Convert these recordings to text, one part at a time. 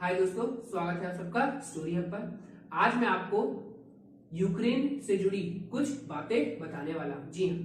हाय दोस्तों, स्वागत है आप सबका स्टोरी हब पर। आज मैं आपको यूक्रेन से जुड़ी कुछ बातें बताने वाला हूं। जी हाँ,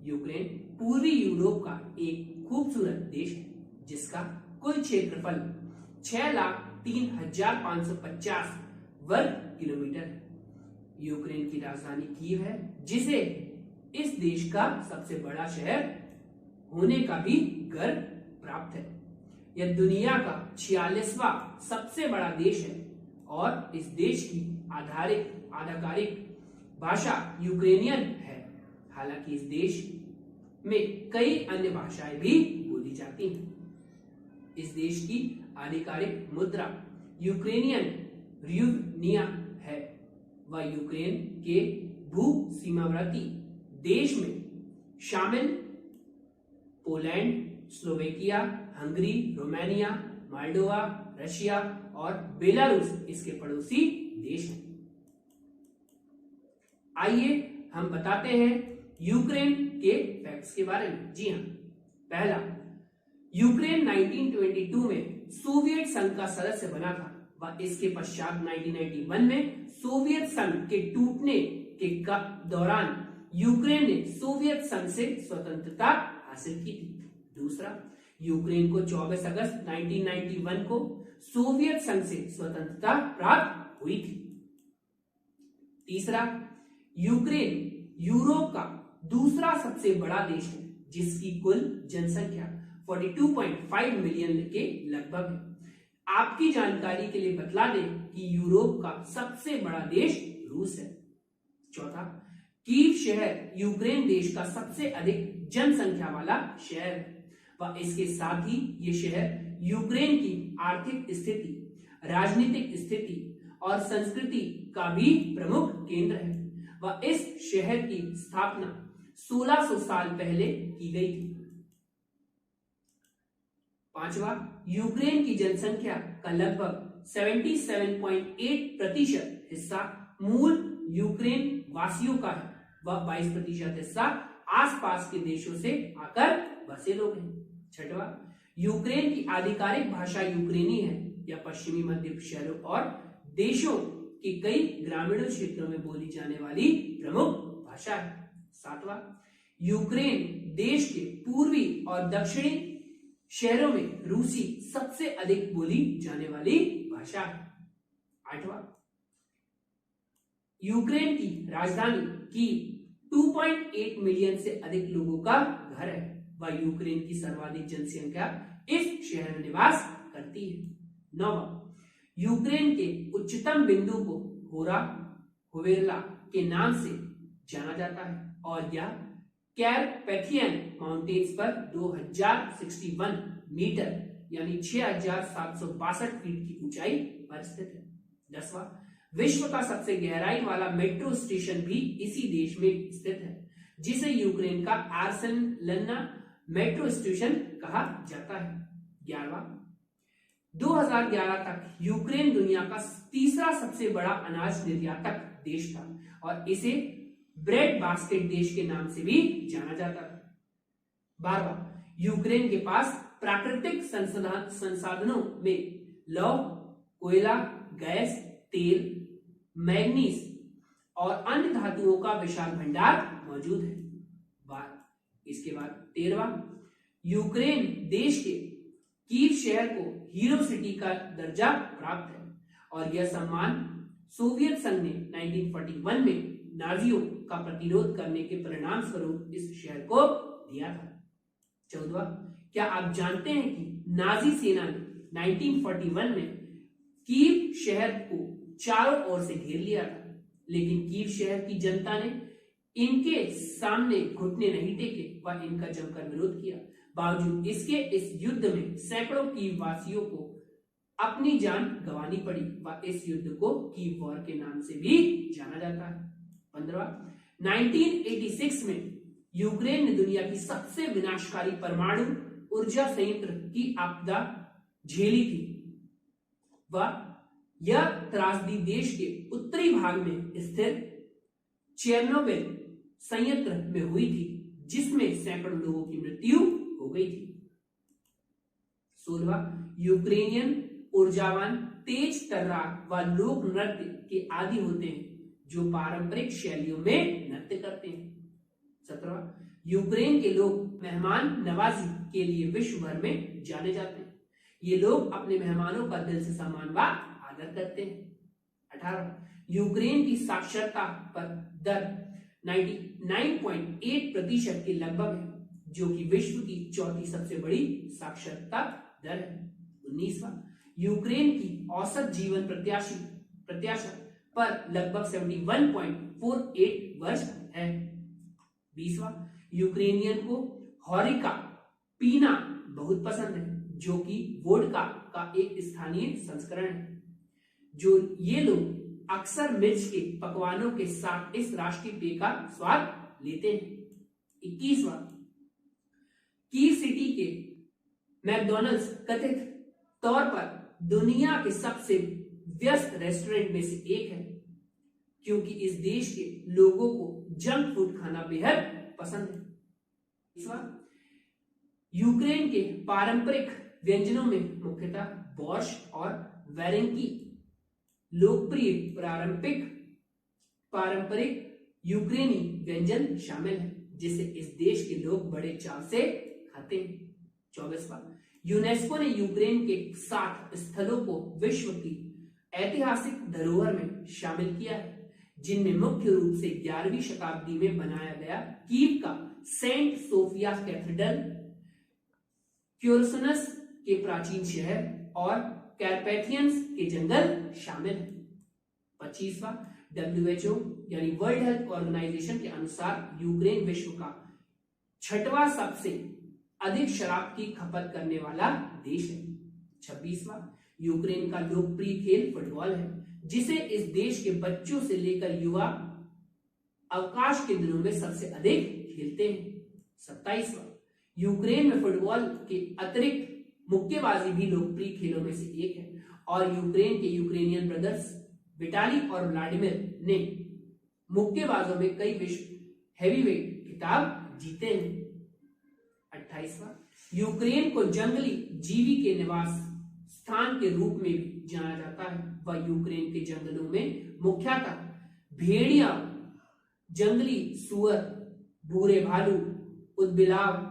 यूक्रेन पूर्वी यूरोप का एक खूबसूरत देश है जिसका कुल क्षेत्रफल 6,03,550 वर्ग किलोमीटर है। यूक्रेन की राजधानी कीव है, जिसे इस देश का सबसे बड़ा शहर होने का भी गर्व प्राप्त है। यह दुनिया का 46वां सबसे बड़ा देश है और इस देश की आधिकारिक भाषा यूक्रेनियन है। हालांकि इस देश में कई अन्य भाषाएं भी बोली जाती हैं। इस देश की आधिकारिक मुद्रा यूक्रेनियन ह्ryvnia है। वह यूक्रेन के भू सीमावर्ती देश में शामिल Poland, Slovakia, Hungary, Romania, Moldova, Russia और बेलारूस इसके पड़ोसी देश हैं। आइए हम बताते हैं यूक्रेन के फैक्ट्स के बारे में। जी हाँ, पहला, यूक्रेन 1922 में सोवियत संघ का सदस्य बना था। वह इसके पश्चात 1991 में सोवियत संघ के टूटने के दौरान यूक्रेन ने सोवियत संघ से स्वतंत्रता हासिल की थी। दूसरा, यूक्रेन को 24 अगस्त 1991 को सोवियत संघ से स्वतंत्रता प्राप्त हुई थी। तीसरा, यूक्रेन यूरोप का दूसरा सबसे बड़ा देश है, जिसकी कुल जनसंख्या 42.5 मिलियन के लगभग है। आपकी जानकारी के लिए बतला दें कि यूरोप का सबसे बड़ा देश रूस है। चौथा, कीव शहर यूक्रेन देश का सबसे अधिक जनसंख्या वाला शहर है। वह इसके साथ ही ये शहर यूक्रेन की आर्थिक स्थिति, राजनीतिक स्थिति और संस्कृति का भी प्रमुख केंद्र है। वह इस शहर की स्थापना 1600 साल पहले की गई थी। पांचवा, यूक्रेन की जनसंख्या का लगभग 77.8% हिस्सा मूल यूक्रेन वासियों का है। वह 22% हिस्सा आसपास के देशों से आकर बसे लोग हैं। छठवा, यूक्रेन की आधिकारिक भाषा यूक्रेनी है। यह पश्चिमी मध्य शहरों और देशों के कई ग्रामीण क्षेत्रों में बोली जाने वाली प्रमुख भाषा है। सातवां, यूक्रेन देश के पूर्वी और दक्षिणी शहरों में रूसी सबसे अधिक बोली जाने वाली भाषा है। आठवां, यूक्रेन की राजधानी की 2.8 मिलियन से अधिक लोगों का घर है। वह यूक्रेन की सर्वाधिक जनसंख्या इस शहर में निवास करती है। नौवां, यूक्रेन के उच्चतम बिंदु को होवेरला के नाम से जाना जाता है और यह कैरपेथियन माउंटेन्स पर 2061 मीटर यानी 6762 फीट की ऊंचाई पर स्थित है। 10वां, विश्व का सबसे गहराई वाला मेट्रो स्टेशन भी इसी देश में स्थित है, जिसे यूक्रेन का आर्सेनलना मेट्रो स्टेशन कहा जाता है। 11वां, 2011 तक यूक्रेन दुनिया का तीसरा सबसे बड़ा अनाज निर्यातक देश था और इसे ब्रेड बास्केट देश के नाम से भी जाना जाता था। 12वां, यूक्रेन के पास प्राकृतिक संसाधनों में लौह, कोयला, गैस, तेल, मैग्नीज और अन्य धातुओं का विशाल भंडार मौजूद है। इसके बाद 13वां, यूक्रेन देश के कीव शहर को हीरो सिटी का दर्जा प्राप्त है और यह सम्मान सोवियत संघ ने 1941 में नाजियों का प्रतिरोध करने के परिणाम स्वरूप इस शहर को दिया था। 14वां, क्या आप जानते हैं कि नाजी सेना ने 1941 में कीव शहर को चारों ओर से घेर लिया था, लेकिन कीव शहर की जनता ने इनके सामने घुटने नहीं टेके व इनका जमकर विरोध किया। बावजूद इसके इस युद्ध में सैकड़ों कीव वासियों को अपनी जान गंवानी पड़ी व इस युद्ध को कीव वॉर के नाम से भी जाना जाता है। 15वां, 1986 में यूक्रेन ने दुनिया की सबसे विनाशकारी परमाणु ऊर्जा संयंत्र की आपदा झेली थी। वह यह त्रासदी देश के उत्तरी भाग में स्थित चेरनोबिल संयंत्र में हुई थी, जिसमें सैकड़ों लोगों की मृत्यु हो गई थी। 16वां, यूक्रेनियन ऊर्जावान, तेज तर्रार व लोक नृत्य के आदि होते हैं जो पारंपरिक शैलियों में नृत्य करते हैं। 17वां, यूक्रेन के लोग मेहमान नवाजी के लिए विश्व भर में जाने जाते हैं। ये लोग अपने मेहमानों का दिल से सम्मान व आदर करते हैं। 18वां, यूक्रेन की साक्षरता पर दर 99.8% के लगभग है, जो कि विश्व की चौथी सबसे बड़ी साक्षरता दर है। 19वां, यूक्रेन की औसत जीवन प्रत्याशा पर लगभग 71.48 वर्ष है। 20वां, यूक्रेनियन को होरिका पीना बहुत पसंद है, जो कि वोडका का एक स्थानीय संस्करण है, जो ये लोग अक्सर मिर्च के पकवानों के साथ इस राष्ट्रीय पेय का स्वाद लेते हैं। 21वां, कीव सिटी के मैकडॉनल्ड्स कथित तौर पर दुनिया के सबसे व्यस्त रेस्टोरेंट में से एक है, क्योंकि इस देश के लोगों को जंक फूड खाना बेहद पसंद है। 22वां, यूक्रेन के पारंपरिक व्यंजनों में मुख्यतः बोर्श और वेरेंकी लोकप्रिय पारंपरिक यूक्रेनी व्यंजन शामिल है, जिसे इस देश के लोग बड़े चाव से खाते हैं। 24वां, यूनेस्को ने यूक्रेन के 60 स्थलों को विश्व की ऐतिहासिक धरोहर में शामिल किया है, जिनमें मुख्य रूप से 11वीं शताब्दी में बनाया गया कीव का सेंट सोफिया कैथेड्रल, क्यूरसनस के प्राचीन शहर और कैरपेथियंस के जंगल शामिल है। 25वां, WHO यानी वर्ल्ड हेल्थ ऑर्गेनाइजेशन के अनुसार यूक्रेन विश्व का 6वां सबसे अधिक शराब की खपत करने वाला देश है। 26वां, यूक्रेन का लोकप्रिय खेल फुटबॉल है, जिसे इस देश के बच्चों से लेकर युवा अवकाश के दिनों में सबसे अधिक खेलते हैं। 27वां, यूक्रेन में फुटबॉल के अतिरिक्त मुक्केबाजी भी लोकप्रिय खेलों में से एक है, और यूक्रेन के यूक्रेनियन ब्रदर्स विटाली और व्लादिमीर ने मुक्केबाजों में कई विश्व हेवीवेट खिताब जीते हैं। 28वां, यूक्रेन को जंगली जीवी के निवास स्थान के रूप में भी जाना जाता है। वह यूक्रेन के जंगलों में मुख्यतः भेड़िया, जंगली सुअर, भूरे भालू, उदबिलाव,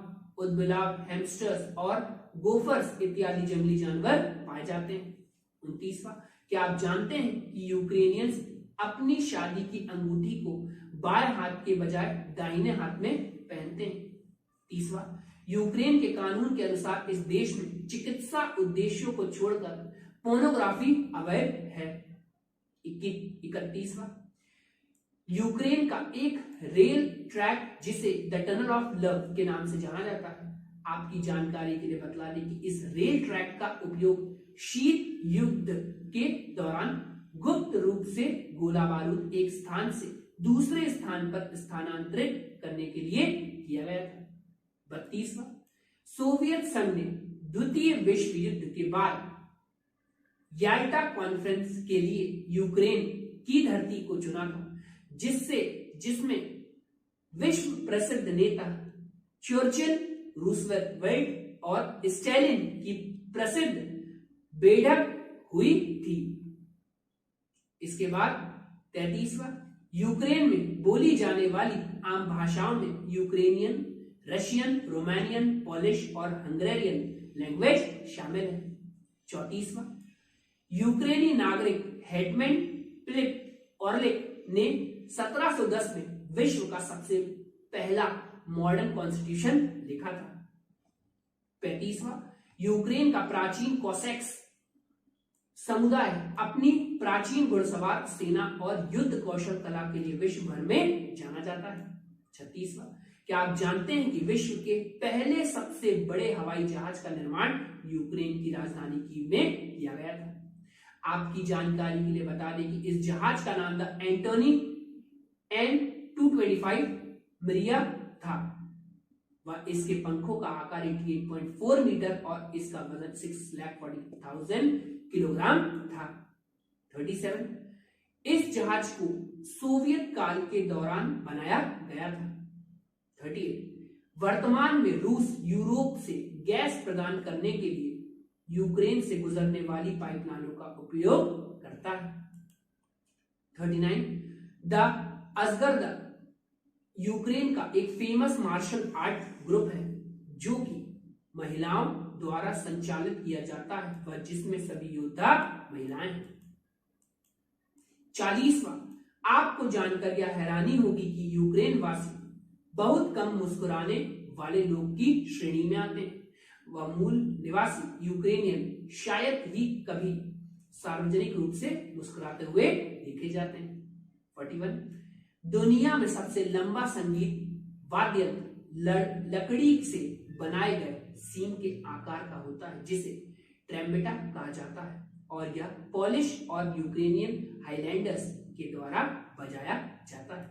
हैमस्टर्स और गोफर्स इत्यादि जंगली जानवर पाए जाते हैं। 29वां, क्या आप जानते हैं कि यूक्रेनियंस अपनी शादी की अंगूठी को बाएं हाथ के बजाय दाहिने हाथ में पहनते हैं। 30वां, यूक्रेन के कानून के अनुसार इस देश में चिकित्सा उद्देश्यों को छोड़कर पोर्नोग्राफी अवैध है। 31वां, यूक्रेन का एक रेल ट्रैक जिसे द टनल ऑफ लव के नाम से जाना जाता है। आपकी जानकारी के लिए बतला दें कि इस रेल ट्रैक का उपयोग शीत युद्ध के दौरान गुप्त रूप से गोला बारूद एक स्थान से दूसरे स्थान पर स्थानांतरित करने के लिए किया गया था। 32वां, सोवियत संघ ने द्वितीय विश्व युद्ध के बाद याल्टा कॉन्फ्रेंस के लिए यूक्रेन की धरती को चुना था, जिसमें विश्व प्रसिद्ध नेता चर्चिल, रूजवेल्ट और स्टालिन की प्रसिद्ध बैठक हुई थी। इसके बाद 33वां, यूक्रेन में बोली जाने वाली आम भाषाओं में यूक्रेनियन, रशियन, रोमानियन, पोलिश और हंगेरियन लैंग्वेज शामिल है। 34वां, यूक्रेनी नागरिक हेटमैन फिलिप ऑर्लिक ने 1710 में विश्व का सबसे पहला मॉडर्न कॉन्स्टिट्यूशन लिखा था। 35वां, यूक्रेन का प्राचीन कोसैक्स समुदाय अपनी प्राचीन घुड़सवार सेना और युद्ध कौशल कला के लिए विश्व भर में जाना जाता है। 36वां, क्या आप जानते हैं कि विश्व के पहले सबसे बड़े हवाई जहाज का निर्माण यूक्रेन की राजधानी कीव में किया गया था। आपकी जानकारी के लिए बता दें कि इस जहाज का नाम था एंटोनी N-225 मरिया था। वह इसके पंखों का आकार 88.4 मीटर और इसका वजन 6,40,000 किलोग्राम था। 37, इस जहाज को सोवियत काल के दौरान बनाया गया था। 38, वर्तमान में रूस यूरोप से गैस प्रदान करने के लिए यूक्रेन से गुजरने वाली पाइपलाइनों का उपयोग करता है। 39 द असगर्द यूक्रेन का एक फेमस मार्शल आर्ट ग्रुप है जो कि महिलाओं द्वारा संचालित किया जाता है व जिसमें सभी योद्धा महिलाएं हैं। 40वां आपको जानकर यह हैरानी होगी कि यूक्रेन वासी बहुत कम मुस्कुराने वाले लोग की श्रेणी में आते हैं। वह मूल निवासी यूक्रेनियन शायद ही कभी सार्वजनिक रूप से मुस्कुराते हुए देखे जाते हैं। 41 दुनिया में सबसे लंबा संगीत वाद्य लकड़ी से बनाए गए सीम के आकार का होता है जिसे ट्रेम्बेटा कहा जाता है और यह पोलिश और यूक्रेनियन हाईलैंडर्स के द्वारा बजाया जाता है।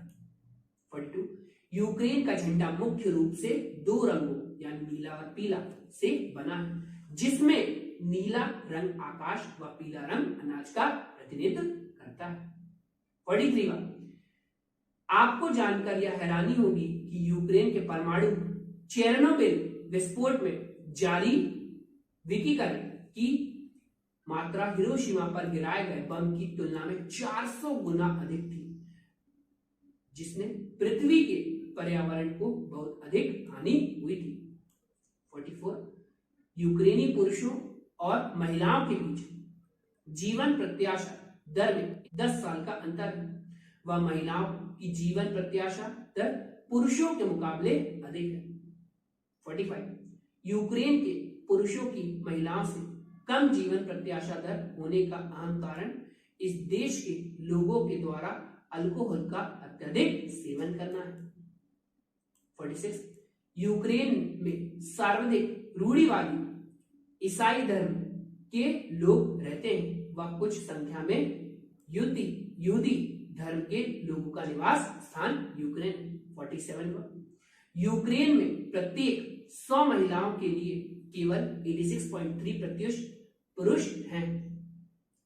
42 यूक्रेन का झंडा मुख्य रूप से दो रंगों यानी नीला और पीला से बना है जिसमें नीला रंग आकाश व पीला रंग अनाज का प्रतिनिधित्व करता है। 43वां आपको जानकर यह हैरानी होगी कि यूक्रेन के परमाणु चेरनोबिल विस्फोट में जारी विकिरण की मात्रा हिरोशिमा पर गिराए गए बम की तुलना में 400 गुना अधिक थी जिसने पृथ्वी के पर्यावरण को बहुत अधिक हानि हुई थी। 44 यूक्रेनी पुरुषों और महिलाओं के बीच जीवन प्रत्याशा दर में 10 साल का अंतर है व महिलाओं की जीवन प्रत्याशा दर पुरुषों के मुकाबले अधिक है। 45 यूक्रेन के पुरुषों की महिलाओं से कम जीवन प्रत्याशा दर होने का अहम कारण इस देश के लोगों के द्वारा अल्कोहल का अत्यधिक सेवन करना है। 46 यूक्रेन में सर्वाधिक रूढ़िवादी ईसाई धर्म के लोग रहते हैं व कुछ संख्या में यहूदी धर्म के लोगों का निवास स्थान यूक्रेन। 47 यूक्रेन में प्रत्येक 100 महिलाओं के लिए केवल 86.3% पुरुष हैं।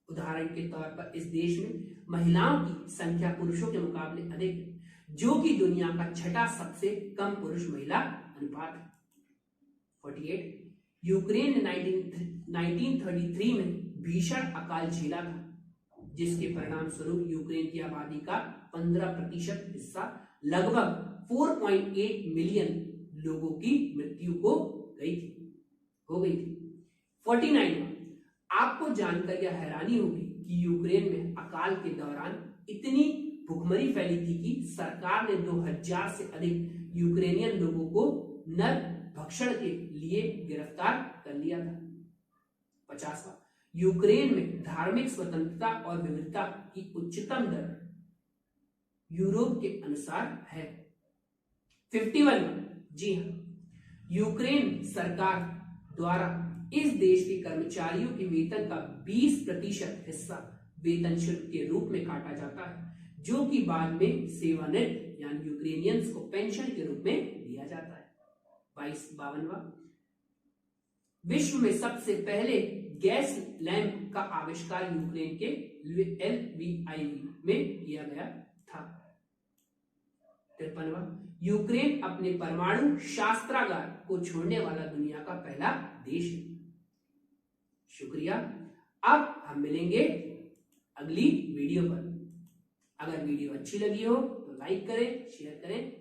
उदाहरण के तौर पर इस देश में महिलाओं की संख्या पुरुषों के मुकाबले अधिक है जो कि दुनिया का छठा सबसे कम पुरुष महिला अनुपात है। 48 यूक्रेन ने 1933 में भीषण अकाल झेला था जिसके परिणाम स्वरूप यूक्रेन की आबादी का 15% हिस्सा लगभग 4.8 मिलियन लोगों की मृत्यु हो गई थी। 49 आपको जानकर यह हैरानी होगी कि यूक्रेन में अकाल के दौरान इतनी भुखमरी फैली थी कि सरकार ने 2000 से अधिक यूक्रेनियन लोगों को नर भक्षण के लिए गिरफ्तार कर लिया था। 50वां यूक्रेन में धार्मिक स्वतंत्रता और विविधता की उच्चतम दर यूरोप के अनुसार है। 51 जी हाँ यूक्रेन सरकार द्वारा इस देश के कर्मचारियों के वेतन का 20% हिस्सा वेतन शुल्क के रूप में काटा जाता है जो कि बाद में सेवानिवृत्त यानी यूक्रेनियंस को पेंशन के रूप में दिया जाता है। 52वां विश्व में सबसे पहले गैस लैंप का आविष्कार यूक्रेन के LVIV में किया गया था। 53वां यूक्रेन अपने परमाणु शस्त्रागार को छोड़ने वाला दुनिया का पहला देश है। शुक्रिया। अब हम मिलेंगे अगली वीडियो पर। अगर वीडियो अच्छी लगी हो तो लाइक करें, शेयर करें।